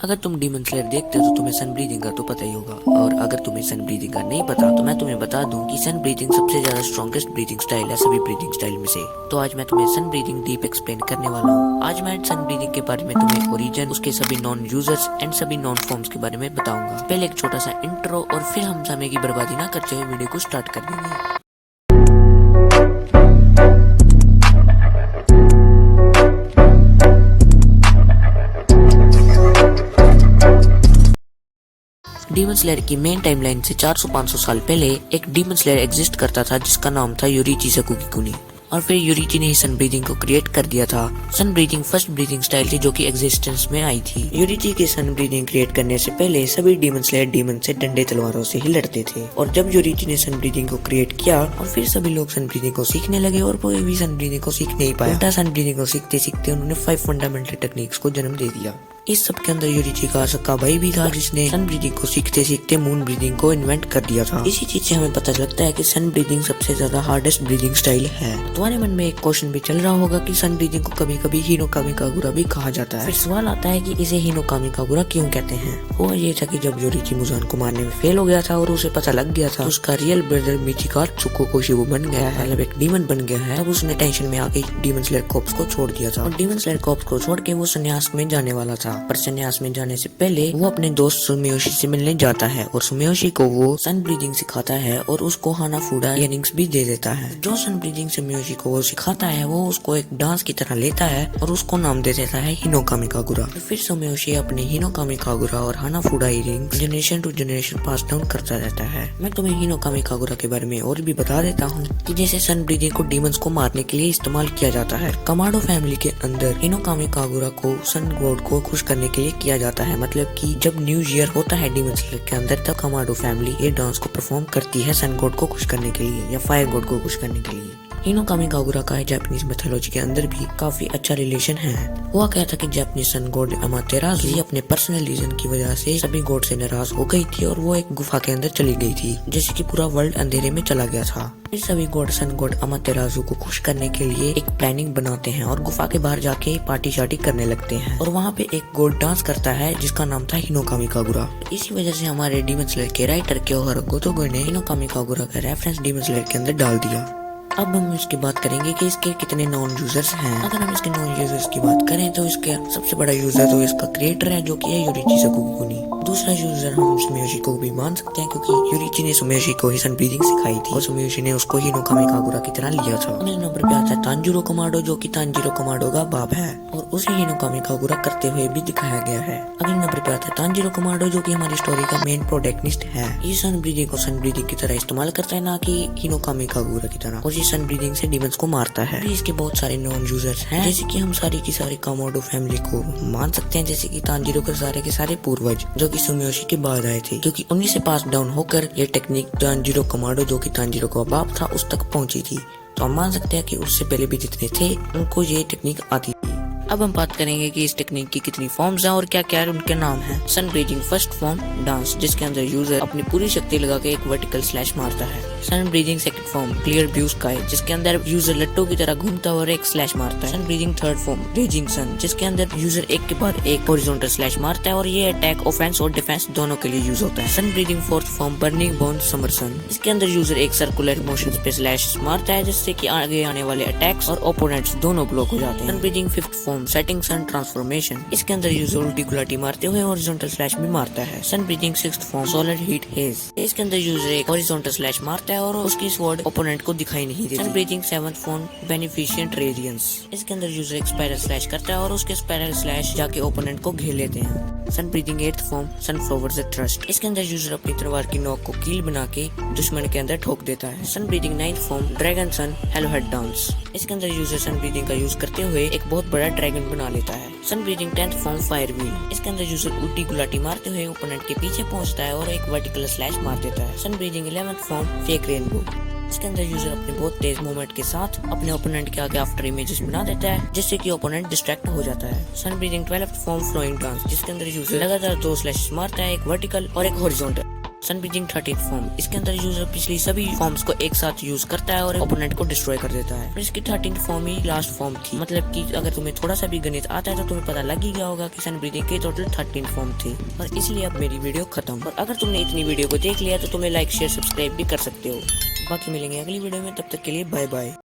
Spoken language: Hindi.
अगर तुम डीमन स्लेयर देखते हो तो तुम्हें सन ब्रीदिंग का तो पता ही होगा, और अगर तुम्हें सन ब्रीदिंग का नहीं पता तो मैं तुम्हें बता दूं कि सन ब्रीदिंग सबसे ज्यादा स्ट्रॉन्गेस्ट ब्रीदिंग स्टाइल है सभी ब्रीदिंग स्टाइल में से। तो आज मैं तुम्हें सन ब्रीदिंग डीप एक्सप्लेन करने वाला हूँ। आज मैं सन ब्रीदिंग के बारे में तुम्हें ओरिजिन, उसके सभी नॉन यूजर्स एंड सभी नॉन फॉर्म्स के बारे में बताऊंगा। पहले एक छोटा सा इंट्रो और फिर हम समय की बर्बादी ना करते हुए वीडियो को स्टार्ट कर देंगे। डीमन स्लेयर की मेन टाइमलाइन से 400-500 साल पहले एक डीमन स्लेयर एग्जिस्ट करता था जिसका नाम था योरीची सकुगी, और फिर योरीची ने ही सन ब्रीदिंग को क्रिएट कर दिया था। Sun breathing first breathing style थी जो कि एग्जिस्टेंस में आई थी। योरीची के सन ब्रीदिंग क्रिएट करने से पहले सभी डीमन स्लेयर डीमन से डंडे तलवारों से ही लड़ते थे, और जब योरीची ने सन ब्रीदिंग को क्रिएट किया और फिर सभी लोग सन ब्रीदिंग को सीखने लगे और कोई भी सन ब्रीदिंग को सीख नहीं पाया। उल्टा सन ब्रीदिंग को सीखते सीखते उन्होंने 5 फंडामेंटल टेक्निक्स को जन्म दे दिया। इस सब के अंदर योरीची का सक्का भाई भी था जिसने सन ब्रीदिंग को सीखते सीखते मून ब्रीदिंग को इन्वेंट कर दिया था। इसी चीज से हमें पता चलता है कि सन ब्रीदिंग सबसे ज्यादा हार्डेस्ट ब्रीदिंग स्टाइल है। तुम्हारे मन में एक क्वेश्चन भी चल रहा होगा कि सन ब्रीदिंग को कभी कभी हिनोकामी कागुरा भी कहा जाता है। फिर सवाल आता है कि इसे हिनोकामी कागुरा क्यों कहते हैं। वो ये था कि जब योरीची मुजान को मारने में फेल हो गया था और उसे पता लग गया था उसका रियल ब्रदर मिचिका त्सुकोकोशिबु बन गया है, मतलब एक डीमन बन गया है, तब उसने टेंशन में आके डीमन स्लेयर कॉर्प्स को छोड़ दिया था। और डीमन स्लेयर कॉर्प्स को छोड़ के वो संन्यास में जाने वाला था, पर संन्यास में जाने से पहले वो अपने दोस्त सुमेयोशी से मिलने जाता है और सुमेयोशी को वो सन ब्रीदिंग सिखाता है और उसको हानाफुडा इयरिंग्स भी दे देता है। जो सन ब्रीदिंग सुमेयोशी को वो सिखाता है वो उसको एक डांस की तरह लेता है और उसको नाम दे देता है हिनोकामी कागुरा। फिर सुमेयोशी अपने हिनोकामी कागुरा और Hanafuda earrings generation to generation pass down करता रहता है। मैं तुम्हें हिनोकामी कागुरा के बारे में और भी बता देता हूँ कि जैसे सन ब्रीदिंग को डीमंस को मारने के लिए इस्तेमाल किया जाता है। कमाडो फैमिली के अंदर हिनोकामी कागुरा को सन गॉड को खुश करने के लिए किया जाता है, मतलब कि जब न्यू ईयर होता है डीमन स्लेयर के अंदर तब कमाडो फैमिली ये डांस को परफॉर्म करती है सन गॉड को खुश करने के लिए या फायर गॉड को खुश करने के लिए। हिनोकामी कागुरा का जापानीज मिथोलॉजी के अंदर भी काफी अच्छा रिलेशन है। हुआ क्या था कि जापानीज सन गॉड अमातेरासु अपने पर्सनल रीजन की वजह से सभी गॉड से नाराज हो गई थी और वो एक गुफा के अंदर चली गई थी, जैसे कि पूरा वर्ल्ड अंधेरे में चला गया था। फिर सभी गॉड सन गॉड अमातेरासु को खुश करने के लिए एक प्लानिंग बनाते हैं और गुफा के बाहर जाके पार्टी शार्टी करने लगते हैं, और वहाँ पे एक गॉड डांस करता है जिसका नाम था हिनोकामी कागुरा। इसी वजह से हमारे डीमन स्लेयर के राइटर क्योहारो गोतोगे ने हिनोकामी कागुरा का रेफरेंस डीमन स्लेयर के अंदर डाल दिया। अब हम इसकी बात करेंगे कि इसके कितने नॉन यूजर्स हैं। अगर हम इसके नॉन यूजर्स की बात करें तो इसका सबसे बड़ा यूजर तो इसका क्रिएटर है जो कि है योरीची सकुगी। दूसरा यूजर हम सुमेयोशी को भी मान सकते हैं क्योंकि योरीची ने सुमेयोशी को ही सन ब्रीदिंग सिखाई थी और सुमेयोशी ने उसको हिनोकामी कागुरा की तरह लिया था। अगले नंबर पे आता है तांजीरो कमाडो जो कि तांजीरो कमाडो का बाप है और उसे हिनोकामी कागुरा करते हुए भी दिखाया गया है। अगले नंबर पे आता है तांजीरो कमाडो जो कि हमारी स्टोरी का मेन प्रोटैगनिस्ट है। ये सन ब्रीदिंग को सन ब्रीदिंग की तरह इस्तेमाल करता है, ना कि हिनोकामी कागुरा की तरह, और ये सन ब्रीदिंग से डीमंस को मारता है। इसके बहुत सारे नॉन यूजर्स हैं, जैसे कि हम सारी की सारी कमाडो फैमिली को मान सकते हैं, जैसे कि तांजीरो के सारे पूर्वज जो कि सुमेयोशी के बाद आए थे, क्योंकि उन्हीं से पास डाउन होकर ये टेक्निक तांजीरो कमाडो जो कि तांजीरो का बाप था उस तक पहुंची थी। तो हम मान सकते हैं कि उससे पहले भी जितने थे उनको ये टेक्निक आती थी। अब हम बात करेंगे कि इस टेक्निक की कितनी फॉर्म्स हैं और क्या क्या उनके नाम हैं। Sun breathing first form dance, जिसके अंदर यूजर अपनी पूरी शक्ति लगा के एक वर्टिकल स्लैश मारता है। Sun breathing second form clear blue sky, जिसके अंदर यूजर लट्टू की तरह घूमता है और एक स्लैश मारता है। Sun breathing third form raging sun, जिसके अंदर यूजर एक के बाद एक हॉरिजॉन्टल स्लैश मारता है और ये अटैक ऑफेंस और डिफेंस दोनों के लिए यूज होता है। Sun breathing fourth form burning bone summer sun, इसके अंदर यूजर एक सर्कुलर मोशन पे स्लैश मारता है जिससे कि आगे आने वाले अटैक्स और ओपोनेंट्स दोनों ब्लॉक हो जाते हैं। Sun breathing fifth form setting sun transformation, इसके अंदर यूजर उल्टी गुलाटी मारते हुए हॉरिजॉन्टल स्लैश भी मारता है। Sun breathing sixth form solar heat haze, इसके अंदर यूजर एक हॉरिजॉन्टल स्लैश मारता है और उसकी स्वॉर्ड ओपोनेंट को दिखाई नहीं देती। Sun breathing seventh form beneficent radiance, इसके अंदर यूजर एक स्पाइरल स्लैश करता है और उसके स्पाइरल स्लैश जाके ओपोनेंट को घेर लेते हैं। Sun breathing eighth form sunflower the trust, इसके अंदर यूजर अपनी तलवार की नोक को कील बना के दुश्मन के अंदर ठोक देता है। Sun breathing ninth form dragon sun halo head dance, इसके अंदर यूजर सन ब्रीदिंग का यूज करते हुए एक बहुत बड़ा ड्रैगन बना लेता है। Sun breathing 10th form fire wheel, इसके अंदर यूजर उल्टी गुलाटी मारते हुए ओपोनेंट के पीछे पहुंचता है और एक वर्टिकल स्लैश मार देता है। Sun breathing 11th form fake rainbow, इसके अंदर यूजर अपने बहुत तेज मूवमेंट के साथ अपने ओपोनेंट के आगे आफ्टर इमेजेस बना देता है जिससे कि ओपोनेंट डिस्ट्रैक्ट हो जाता है। Sun breathing 12th form flowing dance, जिसके अंदर यूजर लगातार 2 स्लैशेस मारता है, एक वर्टिकल और एक horizontal. Sun breathing 13th form, इसके अंदर यूजर पिछली सभी फॉर्म्स को एक साथ यूज करता है और ओपोनेंट को डिस्ट्रॉय कर देता है। और इसकी 13th फॉर्म ही लास्ट फॉर्म थी, मतलब कि अगर तुम्हें थोड़ा सा भी गणित आता है तो तुम्हें पता लग ही गया होगा कि सन ब्रीदिंग के टोटल 13 फॉर्म थे। और इसलिए अब मेरी वीडियो खत्म। और अगर तुमने इतनी वीडियो को देख लिया तो तुम्हें लाइक शेयर सब्सक्राइब भी कर सकते हो। बाकी मिलेंगे अगली वीडियो में, तब तक के लिए बाय बाय।